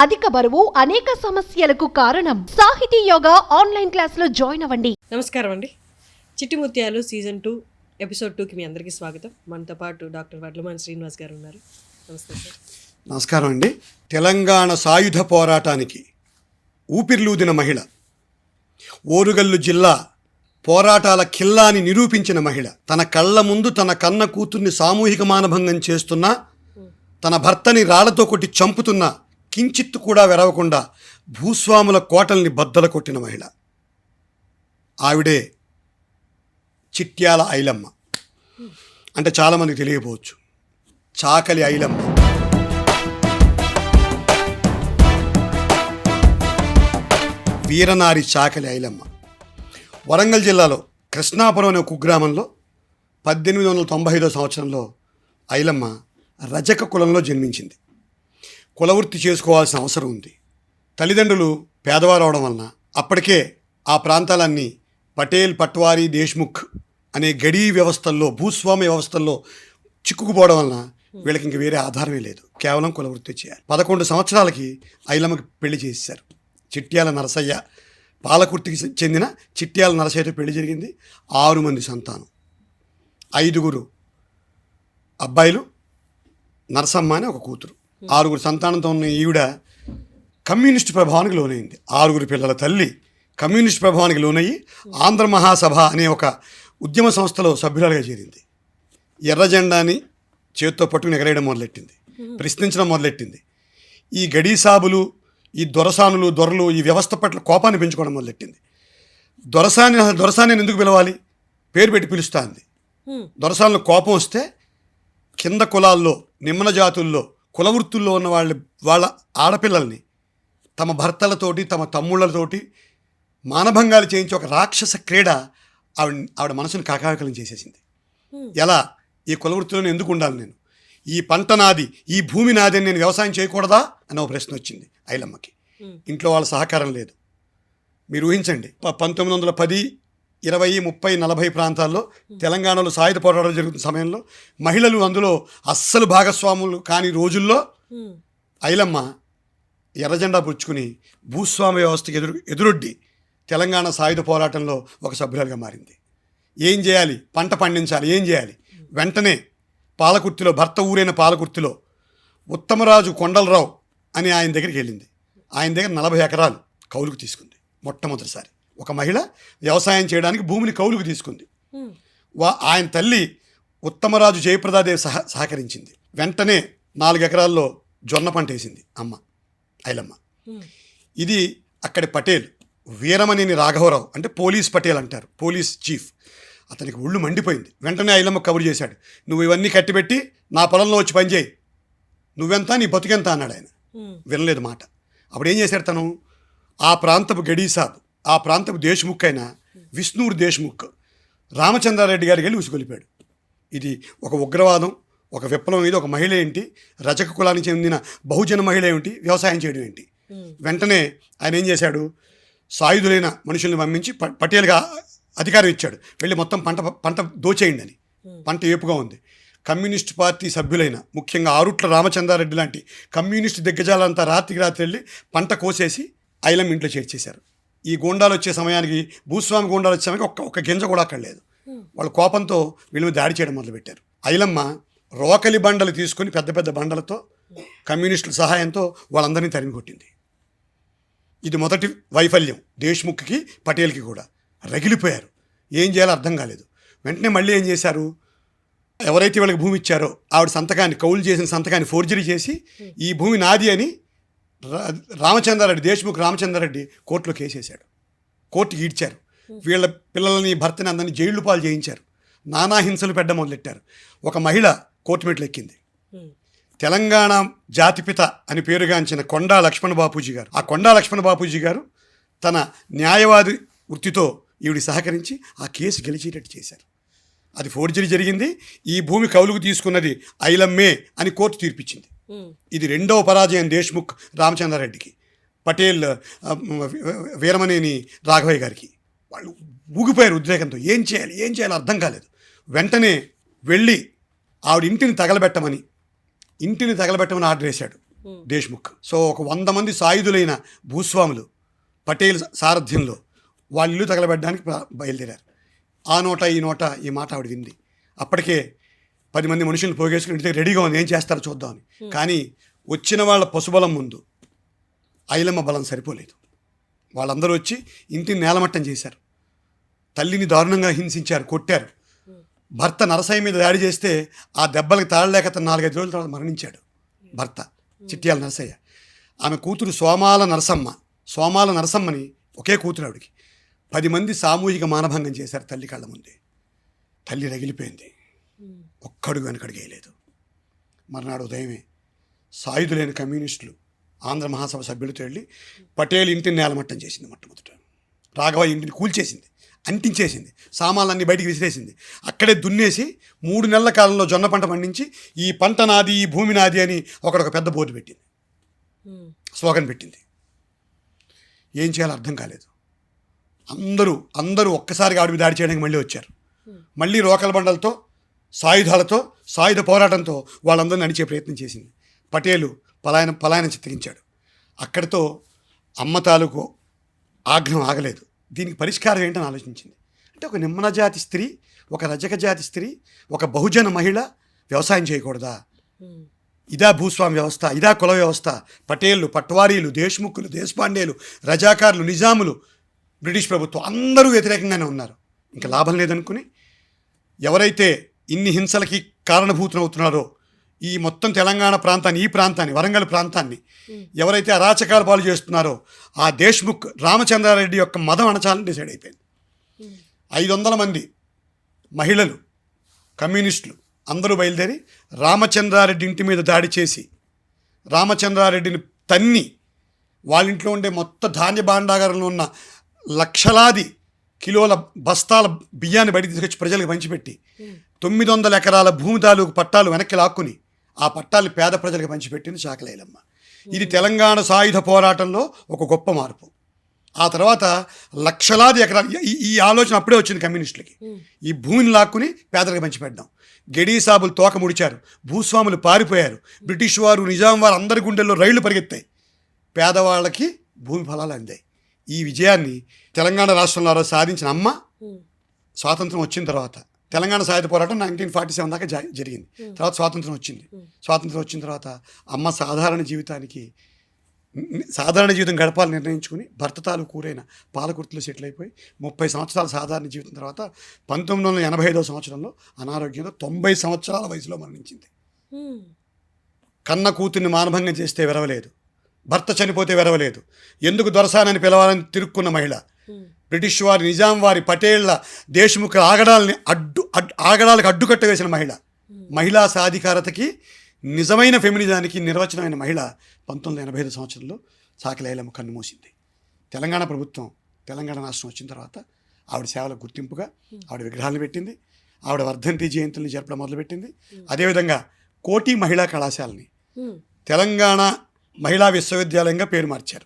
అధిక బరువు అనేక సమస్యలకు కారణం. సాహితీ యోగా ఆన్లైన్ క్లాసులో జాయిన్ అవ్వండి. నమస్కారం అండి. చిట్టి ముత్యాలు సీజన్ 2 ఎపిసోడ్ 2కి మీ అందరికీ స్వాగతం. మనతో పాటు డాక్టర్ వడ్లమాని శ్రీనివాస్ గారు ఉన్నారు. నమస్తే సార్. నమస్కారం అండి. తెలంగాణ సాయుధ పోరాటానికి ఊపిర్లూదిన మహిళ, ఓరుగల్లు జిల్లా పోరాటాల ఖిల్లాని నిరూపించిన మహిళ, తన కళ్ళ ముందు తన కన్న కూతుర్ని సామూహిక మానభంగం చేస్తున్నా, తన భర్తని రాళ్లతో కొట్టి చంపుతున్నా కించిత్తు కూడా వెరవకుండా భూస్వాముల కోటల్ని బద్దల కొట్టిన మహిళ ఆవిడే చిట్యాల ఐలమ్మ. అంటే చాలామందికి తెలియకపోవచ్చు, చాకలి ఐలమ్మ. వీరనారి చాకలి ఐలమ్మ వరంగల్ జిల్లాలో కృష్ణాపురం అనే కుగ్రామంలో 1895 సంవత్సరంలో ఐలమ్మ రజక కులంలో జన్మించింది. కులవృత్తి చేసుకోవాల్సిన అవసరం ఉంది. తల్లిదండ్రులు పేదవారు అవడం వలన అప్పటికే ఆ ప్రాంతాలన్నీ పటేల్, పట్వారీ, దేశ్ముఖ్ అనే గడీ వ్యవస్థల్లో, భూస్వామ్య వ్యవస్థల్లో చిక్కుకుపోవడం వలన వీళ్ళకి ఇంక వేరే ఆధారమే లేదు, కేవలం కులవృత్తి చేయాలి. 11 సంవత్సరాలకి ఐలమ్మకి పెళ్లి చేశారు. చిట్యాల నరసయ్య, పాలకుర్తికి చెందిన చిట్యాల నరసయ్యతో పెళ్లి జరిగింది. 6 మంది సంతానం, 5 అబ్బాయిలు, నరసమ్మ అని ఒక కూతురు. 6 సంతానంతో ఉన్న ఈవిడ కమ్యూనిస్టు ప్రభావానికి లోనైంది. 6 పిల్లల తల్లి కమ్యూనిస్టు ప్రభావానికి లోనయ్యి ఆంధ్ర మహాసభ అనే ఒక ఉద్యమ సంస్థలో సభ్యురాలుగా చేరింది. ఎర్ర జెండాని చేతితో పట్టుకుని ఎగరేయడం మొదలెట్టింది, ప్రశ్నించడం మొదలెట్టింది. ఈ గడీసాబులు, ఈ దొరలు ఈ వ్యవస్థ పట్ల కోపాన్ని పెంచుకోవడం మొదలెట్టింది. దొరసాని ఎందుకు పిలవాలి, పేరు పెట్టి పిలుస్తా అంది. దొరసానులకు కోపం వస్తే కింద కులాల్లో, నిమ్న జాతుల్లో, కులవృత్తుల్లో ఉన్న వాళ్ళ ఆడపిల్లల్ని తమ భర్తలతోటి, తమ తమ్ముళ్ళతోటి మానభంగాలు చేయించి ఒక రాక్షస క్రీడ ఆవిడ మనసును కాకాకలం చేసేసింది. ఎలా, ఈ కులవృత్తిలోనే ఎందుకు ఉండాలి నేను, ఈ పంట నాది, ఈ భూమి నాది అని నేను వ్యవసాయం చేయకూడదా అన్న ఒక ప్రశ్న వచ్చింది ఐలమ్మకి. ఇంట్లో వాళ్ళ సహకారం లేదు. మీరు ఊహించండి, 1910, 20, 30, 40 ప్రాంతాల్లో తెలంగాణలో సాయుధ పోరాటాలు జరుగుతున్న సమయంలో మహిళలు అందులో అస్సలు భాగస్వాములు కాని రోజుల్లో ఐలమ్మ ఎర్రజెండా పుచ్చుకుని భూస్వామ్య వ్యవస్థకి ఎదురొడ్డి తెలంగాణ సాయుధ పోరాటంలో ఒక సభ్యురాలుగా మారింది. ఏం చేయాలి, పంట పండించాలి, ఏం చేయాలి? వెంటనే పాలకుర్తిలో, భర్త ఊరైన పాలకుర్తిలో ఉత్తమరాజు కొండలరావు అని ఆయన దగ్గరికి వెళ్ళింది. ఆయన దగ్గర 40 ఎకరాలు కౌలుకు తీసుకుంది. మొట్టమొదటిసారి ఒక మహిళ వ్యవసాయం చేయడానికి భూమిని కౌలుకు తీసుకుంది. ఆయన తల్లి ఉత్తమరాజు జయప్రదాదేవి సహకరించింది. వెంటనే 4 ఎకరాల్లో జొన్న పంట వేసింది అమ్మ ఐలమ్మ. ఇది అక్కడి పటేల్ వీరమనేని రాఘవరావు, అంటే పోలీస్ పటేల్ అంటారు, పోలీస్ చీఫ్. అతనికి ఒళ్ళు మండిపోయింది. వెంటనే ఐలమ్మ కబురు చేశాడు, నువ్వు ఇవన్నీ కట్టిపెట్టి నా పొలంలో వచ్చి పనిచేయి, నువ్వెంత నీ బతుకెంత అన్నాడు ఆయన. వినలేదు మాట. అప్పుడు ఏం చేశాడు తను, ఆ ప్రాంతపు గడీసాబ్, ఆ ప్రాంతపు దేశ్ముఖ్ అయిన విష్ణూర్ దేశ్ముఖ్ రామచంద్రారెడ్డి గారికి వెళ్ళి ఉసుగొలిపాడు. ఇది ఒక ఉగ్రవాదం, ఒక విప్లవం. ఇది ఒక మహిళ ఏంటి, రజక కులానికి చెందిన బహుజన మహిళ ఏమిటి, వ్యవసాయం చేయడం ఏంటి? వెంటనే ఆయన ఏం చేశాడు, సాయుధులైన మనుషుల్ని పంపించి పటేల్గా అధికారం ఇచ్చాడు, వెళ్ళి మొత్తం పంట దోచేయండి అని. పంట ఏపుగా ఉంది. కమ్యూనిస్ట్ పార్టీ సభ్యులైన, ముఖ్యంగా ఆరుట్ల రామచంద్రారెడ్డి లాంటి కమ్యూనిస్ట్ దిగ్గజాలంతా రాత్రికి రాత్రి వెళ్ళి పంట కోసేసి ఐలమ్మ ఇంట్లో చేర్చేశారు. ఈ గూండాలు వచ్చే సమయానికి, భూస్వామి గూండాలు వచ్చే సమయానికి ఒక్క గింజ కూడా అక్కడ లేదు. వాళ్ళ కోపంతో వీళ్ళ మీద దాడి చేయడం మొదలుపెట్టారు. ఐలమ్మ రోకలి బండలు తీసుకొని, పెద్ద పెద్ద బండలతో కమ్యూనిస్టుల సహాయంతో వాళ్ళందరినీ తరిమి కొట్టింది. ఇది మొదటి వైఫల్యం దేశ్ముఖ్కి, పటేల్కి కూడా. రగిలిపోయారు, ఏం చేయాలో అర్థం కాలేదు. వెంటనే మళ్ళీ ఏం చేశారు, ఎవరైతే వీళ్ళకి భూమి ఇచ్చారో ఆవిడ సంతకాన్ని, కౌలు చేసిన సంతకాన్ని ఫోర్జరీ చేసి ఈ భూమి నాది అని రామచంద్రారెడ్డి, దేశ్ముఖ్ రామచంద్రారెడ్డి కోర్టులో కేసేశాడు. కోర్టుకి ఈడ్చారు. వీళ్ళ పిల్లలని, భర్తని అందరినీ జైళ్ళు పాలు చేయించారు. నానా హింసలు పెట్టడం మొదలెట్టారు. ఒక మహిళ కోర్టు మెట్లు ఎక్కింది. తెలంగాణ జాతిపిత అని పేరుగాంచిన కొండా లక్ష్మణ బాపూజీ గారు. ఆ కొండా లక్ష్మణ బాపూజీ గారు తన న్యాయవాది వృత్తితో ఈవిడి సహకరించి ఆ కేసు గెలిచేటట్టు చేశారు. అది ఫోర్జరీ జరిగింది, ఈ భూమి కౌలుకు తీసుకున్నది ఐలమ్మే అని కోర్టు తీర్పిచ్చింది. ఇది 2వ పరాజయం దేశ్ముఖ్ రామచంద్రారెడ్డికి, పటేల్ వీరమనేని రాఘవయ్య గారికి. వాళ్ళు ఊగిపోయారు ఉద్రేకంతో. ఏం చేయాలి అర్థం కాలేదు. వెంటనే వెళ్ళి ఆవిడ ఇంటిని తగలబెట్టమని ఆర్డర్ వేశాడు దేశ్ముఖ్. సో ఒక 100 మంది సాయుధులైన భూస్వాములు పటేల్ సారథ్యంలో వాళ్ళ ఇల్లు తగలబెట్టడానికి బయలుదేరారు. ఆ నోట ఈ మాట ఆవిడ వింది. అప్పటికే 10 మంది మనుషులను పోగేసుకుని ఇంటి దగ్గర రెడీగా ఉంది, ఏం చేస్తారో చూద్దామని. కానీ వచ్చిన వాళ్ళ పశుబలం ముందు ఐలమ్మ బలం సరిపోలేదు. వాళ్ళందరూ వచ్చి ఇంటిని నేలమట్టం చేశారు, తల్లిని దారుణంగా హింసించారు, కొట్టారు. భర్త నరసయ్య మీద దాడి చేస్తే ఆ దెబ్బలకు తాళలేక అతను 4-5 రోజుల తర్వాత మరణించాడు భర్త చిట్యాల నరసయ్య. ఆమె కూతురు సోమాల నరసమ్మని ఒకే కూతురు ఆవిడికి. 10 మంది సామూహిక మానభంగం చేశారు తల్లి కళ్ళ ముందే. తల్లి రగిలిపోయింది, ఒక్కడుగు వెనకడుగు వేయలేదు. మర్నాడు ఉదయమే సాయుధులైన కమ్యూనిస్టులు ఆంధ్ర మహాసభ సభ్యులతో వెళ్ళి పటేల్ ఇంటిని నేలమట్టం చేసింది. మొట్టమొదట రాఘవ ఇంటిని కూల్చేసింది, అంటించేసింది, సామాన్లన్నీ బయటికి విసిరేసింది. అక్కడే దున్నేసి 3 నెలల కాలంలో జొన్న పంట పండించి ఈ పంట నాది, ఈ భూమి నాది అని ఒకడొక పెద్ద బోర్డు పెట్టింది, స్లోగన్ పెట్టింది. ఏం చేయాలో అర్థం కాలేదు. అందరూ ఒక్కసారిగా ఆవిడ దాడి చేయడానికి మళ్ళీ వచ్చారు. మళ్ళీ రోకల బండలతో, సాయుధ పోరాటంతో వాళ్ళందరినీ నడిచే ప్రయత్నం చేసింది. పటేలు పలాయనం చిత్తగించాడు. అక్కడితో అమ్మ తాలూకు ఆగ్రహం ఆగలేదు. దీనికి పరిష్కారం ఏంటని ఆలోచించింది. అంటే ఒక నిమ్మన జాతి స్త్రీ, ఒక రజక జాతి స్త్రీ, ఒక బహుజన మహిళ వ్యవసాయం చేయకూడదా? ఇదా భూస్వామి వ్యవస్థ, ఇదా కుల వ్యవస్థ? పటేళ్ళు, పట్వారీలు, దేశ్ముఖులు, దేశపాండేలు, రజాకారులు, నిజాములు, బ్రిటిష్ ప్రభుత్వం అందరూ వ్యతిరేకంగానే ఉన్నారు. ఇంకా లాభం లేదనుకుని ఎవరైతే ఇన్ని హింసలకి కారణభూతులవుతున్నారో ఈ మొత్తం తెలంగాణ ప్రాంతాన్ని, ఈ ప్రాంతాన్ని, వరంగల్ ప్రాంతాన్ని ఎవరైతే అరాచకాల పాలు చేస్తున్నారో ఆ దేశ్ముఖ్ రామచంద్రారెడ్డి యొక్క మదం అణచాలని డిసైడ్ అయిపోయింది. 500 మంది మహిళలు, కమ్యూనిస్టులు అందరూ బయలుదేరి రామచంద్రారెడ్డి ఇంటి మీద దాడి చేసి రామచంద్రారెడ్డిని తన్ని వాళ్ళ ఇంట్లో ఉండే మొత్తం ధాన్య భాండాగారంలో ఉన్న లక్షలాది కిలోల బస్తాల బియ్యాన్ని బయటికి తీసుకొచ్చి ప్రజలకు పంచిపెట్టి 900 ఎకరాల భూమి తాలూకు పట్టాలు వెనక్కి లాక్కుని ఆ పట్టాలు పేద ప్రజలకు పంచిపెట్టింది చాకలి ఐలమ్మ. ఇది తెలంగాణ సాయుధ పోరాటంలో ఒక గొప్ప మార్పు. ఆ తర్వాత లక్షలాది ఎకరాలు, ఈ ఆలోచన అప్పుడే వచ్చింది కమ్యూనిస్టులకి. ఈ భూమిని లాక్కుని పేదలకు పంచిపెట్టాం. గెడీ సాబులు తోక ముడిచారు, భూస్వాములు పారిపోయారు, బ్రిటిష్ వారు, నిజాం వారు అందరి గుండెల్లో రైళ్లు పరిగెత్తాయి, పేదవాళ్ళకి భూమి ఫలాలు అందాయి. ఈ విజయాన్ని తెలంగాణ రాష్ట్రంలో సాధించిన అమ్మ స్వాతంత్రం వచ్చిన తర్వాత, తెలంగాణ సాయుధ పోరాటం 1947 దాకా జరిగింది. తర్వాత స్వాతంత్రం వచ్చిన తర్వాత అమ్మ సాధారణ జీవితం గడపాలని నిర్ణయించుకుని భర్త తాలూకు ఊరైన పాలకుర్తిలో సెటిల్ అయిపోయి 30 సంవత్సరాల సాధారణ జీవితం తర్వాత 1985వ సంవత్సరంలో అనారోగ్యంతో 90 సంవత్సరాల వయసులో మరణించింది. కన్న కూతుర్ని మానభంగం చేస్తే వెరవలేదు, భర్త చనిపోతే వెరవలేదు, ఎందుకు దొరసానని పిలవాలని తిరుక్కున్న మహిళ, బ్రిటిష్ వారి, నిజాం వారి, పటేళ్ల, దేశ్ముఖ ఆగడాలకు అడ్డుకట్ట వేసిన మహిళా సాధికారతకి, నిజమైన ఫెమినిజానికి నిర్వచనమైన మహిళ 1985 సంవత్సరంలో చాకలి ఐలమ్మ కన్నుమూసింది. తెలంగాణ ప్రభుత్వం, తెలంగాణ రాష్ట్రం వచ్చిన తర్వాత ఆవిడ సేవలకు గుర్తింపుగా ఆవిడ విగ్రహాలను పెట్టింది, ఆవిడ వర్ధంతి జయంతుల్ని జరపడం మొదలుపెట్టింది. అదేవిధంగా కోటి మహిళా కళాశాలని తెలంగాణ మహిళా విశ్వవిద్యాలయంగా పేరు మార్చారు.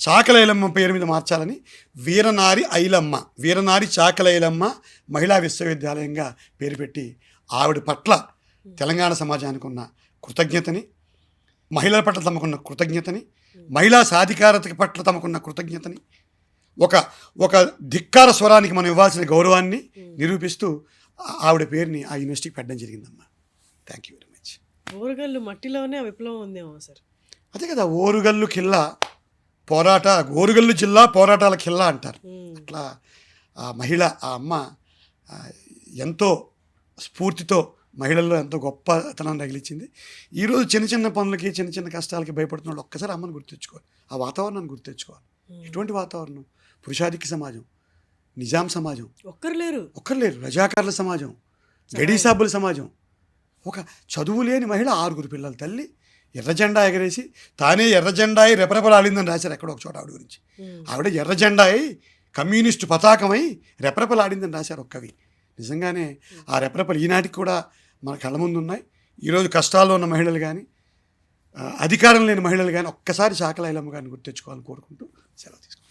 చాకలి ఐలమ్మ పేరు మీద మార్చాలని వీరనారి చాకలి ఐలమ్మ మహిళా విశ్వవిద్యాలయంగా పేరు పెట్టి ఆవిడ పట్ల తెలంగాణ సమాజానికి ఉన్న కృతజ్ఞతని, మహిళల పట్ల తమకున్న కృతజ్ఞతని, మహిళా సాధికారత పట్ల తమకున్న కృతజ్ఞతని, ఒక ధిక్కార స్వరానికి మనం ఇవ్వాల్సిన గౌరవాన్ని నిరూపిస్తూ ఆవిడ పేరుని ఆ యూనివర్సిటీకి పెట్టడం జరిగిందమ్మా. Thank you very much. Orugallu మట్టిలోనే ఆ విప్లవం ఉందేమో సార్. అదే కదా, ఓరుగల్లు జిల్లా పోరాటాల ఖిల్లా అంటారు. అట్లా ఆ మహిళ, ఆ అమ్మ ఎంతో స్ఫూర్తితో మహిళల్లో ఎంతో గొప్పతనాన్ని రగిలించింది. ఈరోజు చిన్న పనులకి, చిన్న కష్టాలకి భయపడుతున్న వాళ్ళు ఒక్కసారి అమ్మని గుర్తెచ్చుకోవాలి, ఆ వాతావరణాన్ని గుర్తెచ్చుకోవాలి. ఎటువంటి వాతావరణం? పురుషాధిక్య సమాజం, నిజాం సమాజం, ఒక్కరు లేరు, రజాకారుల సమాజం, గడీ సాబుల సమాజం, ఒక చదువు లేని మహిళ, 6 పిల్లల తల్లి, ఎర్ర జెండా ఎగరేసి తానే ఎర్ర జెండాయి రెపరెపలాడిందని రాశారు ఎక్కడో ఒక చోట ఆవిడ గురించి. ఆవిడ ఎర్ర జెండాయి, కమ్యూనిస్టు పతాకమై రెపరెపలాడిందని రాశారు ఒక కవి. నిజంగానే ఆ రెపరెపలు ఈనాటికి కూడా మన కళ్ళ ముందు ఉన్నాయి. ఈరోజు కష్టాల్లో ఉన్న మహిళలు కానీ, అధికారం లేని మహిళలు కానీ ఒక్కసారి చాకలి ఐలమ్మ గారిని గుర్తెచ్చుకోవాలని కోరుకుంటూ సెలవు తీసుకుంటాం.